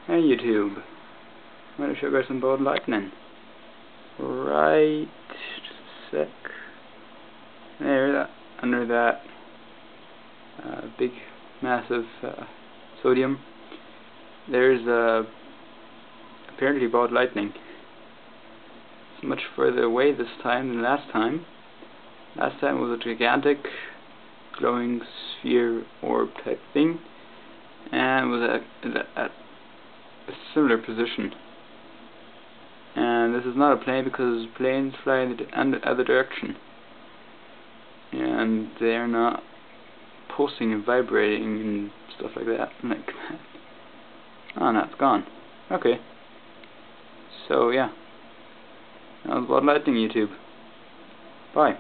Hey YouTube, I'm going to show you guys some bold lightning. Right, just a sec. There, under that big, massive sodium, there's apparently bold lightning. It's much further away this time than last time. Last time it was a gigantic glowing sphere orb type thing, and was at a similar position. And this is not a plane because planes fly in the other direction, and they're not pulsing and vibrating and stuff like that. Like that. Oh, no, it's gone. Okay. So yeah, that was Blood Lightning YouTube. Bye.